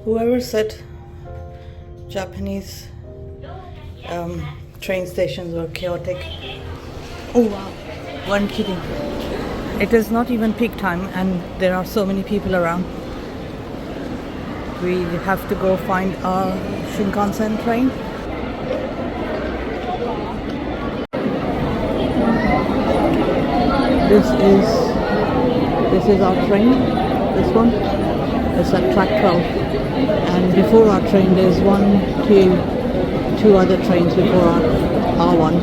Whoever said Japanese train stations were chaotic. Oh wow, one kidding. It is not even peak time and there are so many people around. We have to go find our Shinkansen train. This is our train. This one. It's at track 12. And before our train there's two other trains before our one.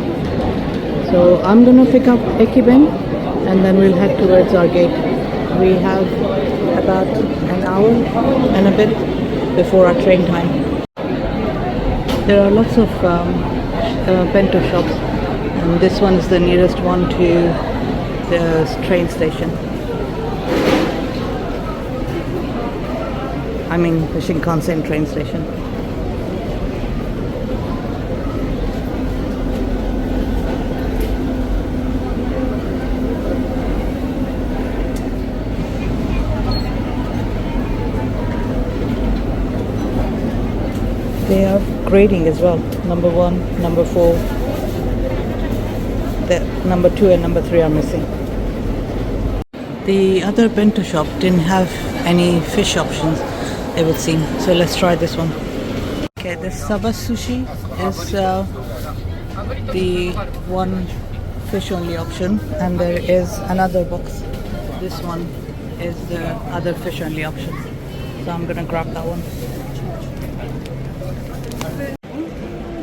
So I'm gonna pick up Ekiben and then we'll head towards our gate. We have about an hour and a bit before our train time. There are lots of bento shops and this one is the nearest one to the train station. I mean the Shinkansen train station. They are grading as well. Number 1, number 4. The number 2 and number 3 are missing. The other bento shop didn't have any fish options, it would seem. So let's try this one. Okay, the Saba sushi is the one fish only option, and there is another box. This one is the other fish only option. So I'm gonna grab that one.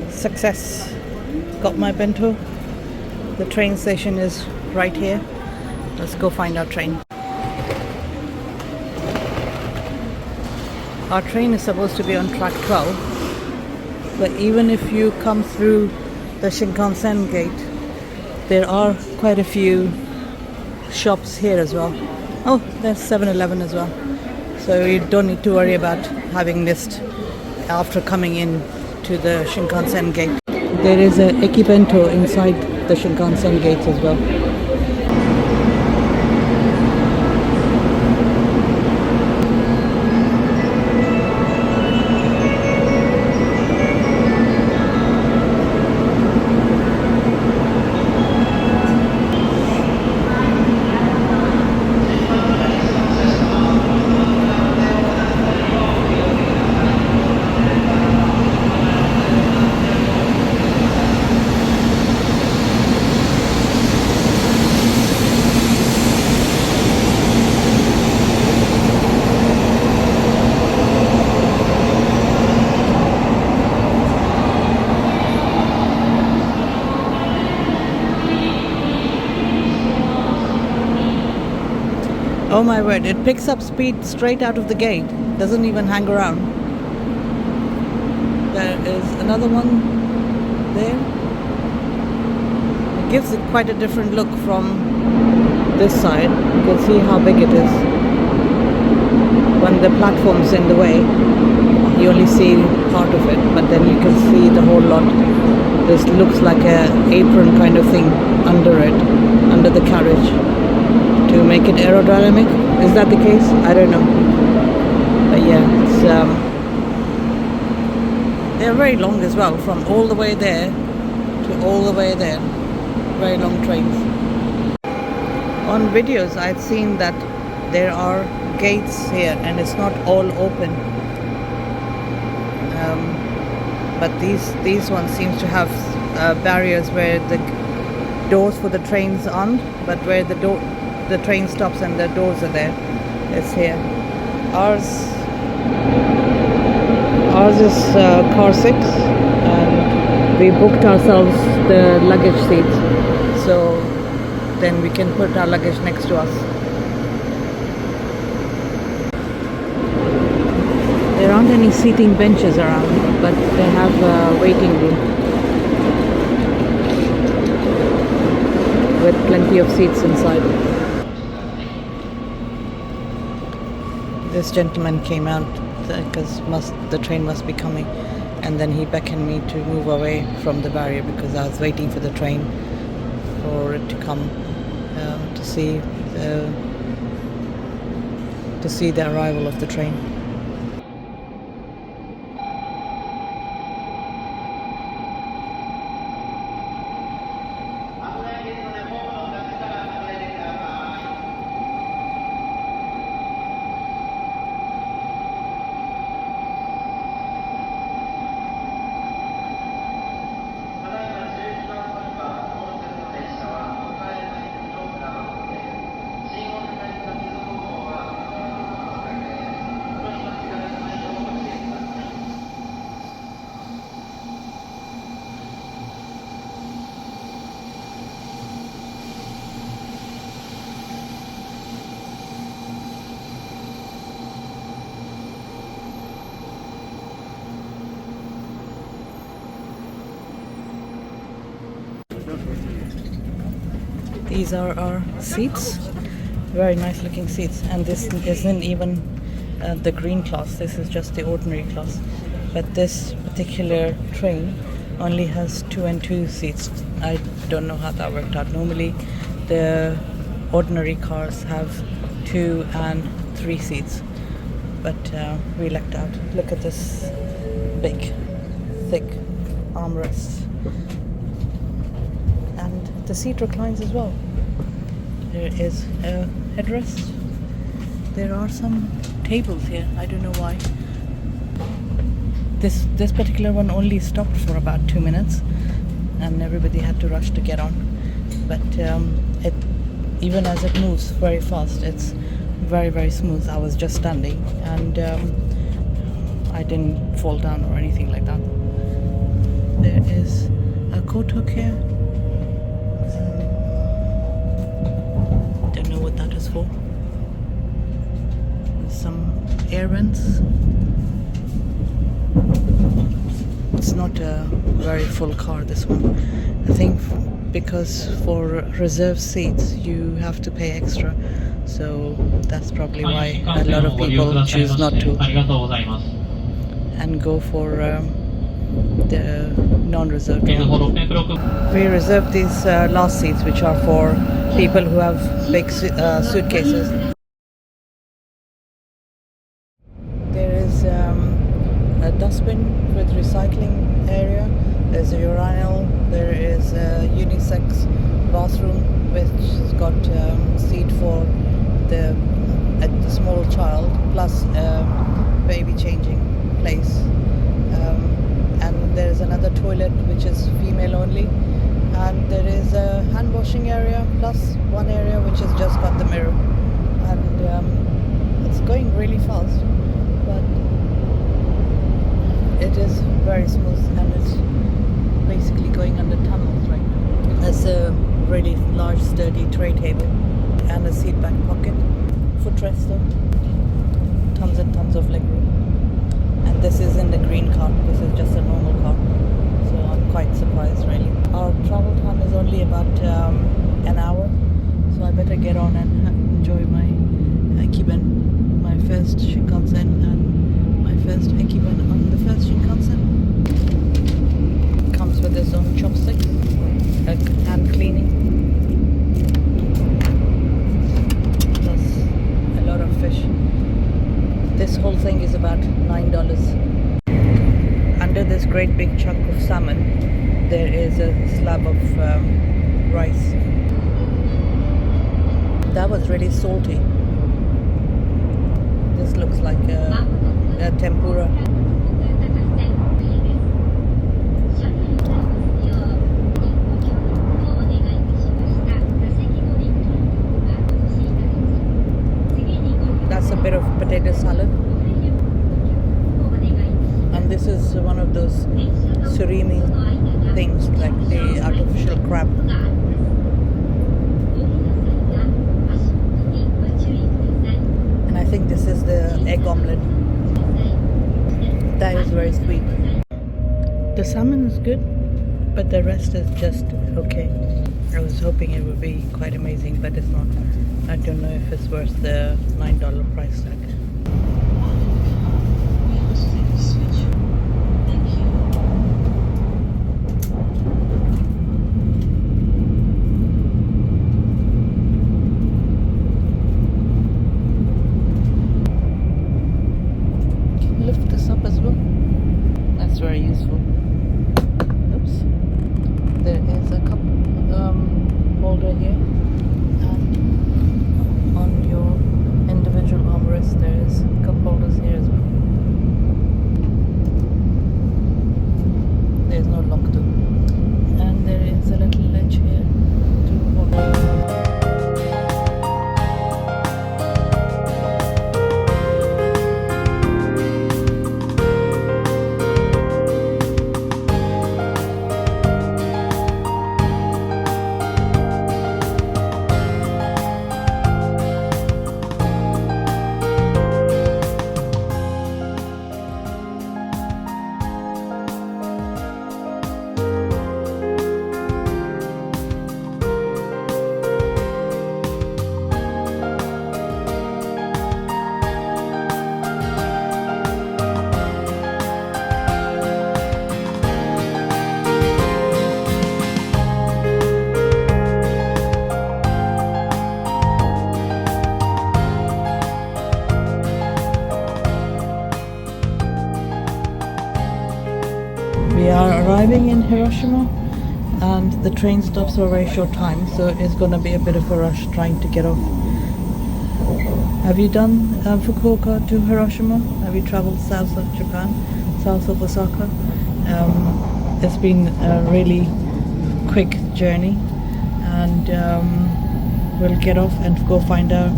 Success. Got my bento. The train station is right here. Let's go find our train. Our train is supposed to be on track 12, but even if you come through the Shinkansen gate, there are quite a few shops here as well. Oh, there's 7-Eleven as well. So you don't need to worry about having missed after coming in to the Shinkansen gate. There is a Ekibento inside the Shinkansen gates as well. Oh my word, it picks up speed straight out of the gate. Doesn't even hang around. There is another one there. It gives it quite a different look from this side. You can see how big it is. When the platform's in the way, you only see part of it, but then you can see the whole lot. This looks like an apron kind of thing under it, under the carriage, to make it aerodynamic. Is that the case? I don't know. But yeah, it's they're very long as well, from all the way there to all the way there. Very long trains. On videos I'd seen that there are gates here and it's not all open. But these ones seems to have barriers where the doors for the trains aren't, but where the train stops and the doors are there. It's here. Ours is car 6, and we booked ourselves the luggage seats, so then we can put our luggage next to us. There aren't any seating benches around, but they have a waiting room with plenty of seats inside. This gentleman came out because the train must be coming, and then he beckoned me to move away from the barrier because I was waiting for the train for it to come to see to see the arrival of the train. These are our seats, very nice looking seats, and this isn't even the green class, this is just the ordinary class. But this particular train only has 2 and 2 seats. I don't know how that worked out. Normally the ordinary cars have 2 and 3 seats, but we lucked out. Look at this big, thick armrest. And the seat reclines as well. There is a headrest. There are some tables here. I don't know why. This particular one only stopped for about 2 minutes, and everybody had to rush to get on. But it, even as it moves very fast, it's very, very smooth. I was just standing, and I didn't fall down or anything like that. There is a coat hook here. Don't know what that is for. There's some air vents. It's not a very full car, this one. I think because for reserved seats you have to pay extra, so that's probably why a lot of people choose not to and go for the non-reserved one. We reserved these last seats, which are for people who have big suitcases. There is a dustbin with recycling area. There's a urinal. There is a unisex bathroom which has got seat for the small child, plus baby changing place. And there is another toilet which is female only. And there is a hand washing area, plus one area which has just got the mirror. And it's going really fast, but it is very smooth, and it's basically going under tunnels right now. There's a really large sturdy tray table and a seat back pocket, footrest though, tons and tons of legroom. And this isn't a green car, this is just a normal car, so I'm quite surprised really. Our travel time is only about an hour, so I better get on and enjoy my Ekiben, my first Shinkansen, and my first Ekiben on the first Shinkansen. Comes with its own chopsticks, hand cleaning, plus a lot of fish. This whole thing is about $9. Under this great big chunk of salmon, there is a slab of rice. That was really salty. This looks like a tempura. That's a bit of potato salad. And this is one of those surimi things, like the artificial crab. And I think this is the egg omelette. That is very sweet. The salmon is good, but the rest is just okay. I was hoping it would be quite amazing, but it's not. I don't know if it's worth the $9 price tag. arriving in Hiroshima, and the train stops for a very short time, so it's going to be a bit of a rush trying to get off. Have you done Fukuoka to Hiroshima? Have you traveled south of Japan, south of Osaka? It's been a really quick journey, and we'll get off and go find a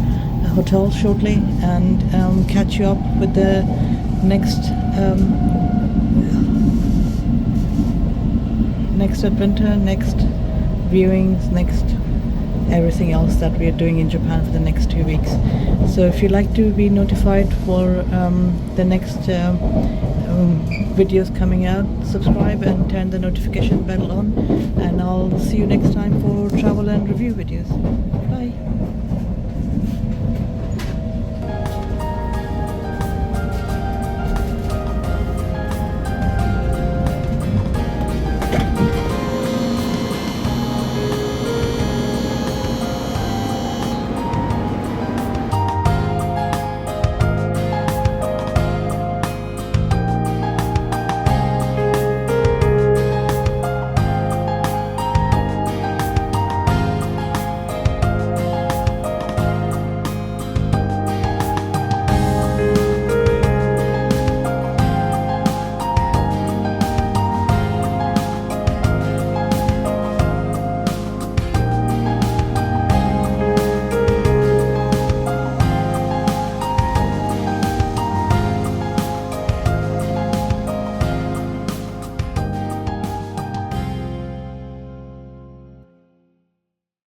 hotel shortly, and catch you up with the next adventure, next viewings, next everything else that we are doing in Japan for the next 2 weeks. So if you'd like to be notified for the next videos coming out, subscribe and turn the notification bell on, and I'll see you next time for travel and review videos.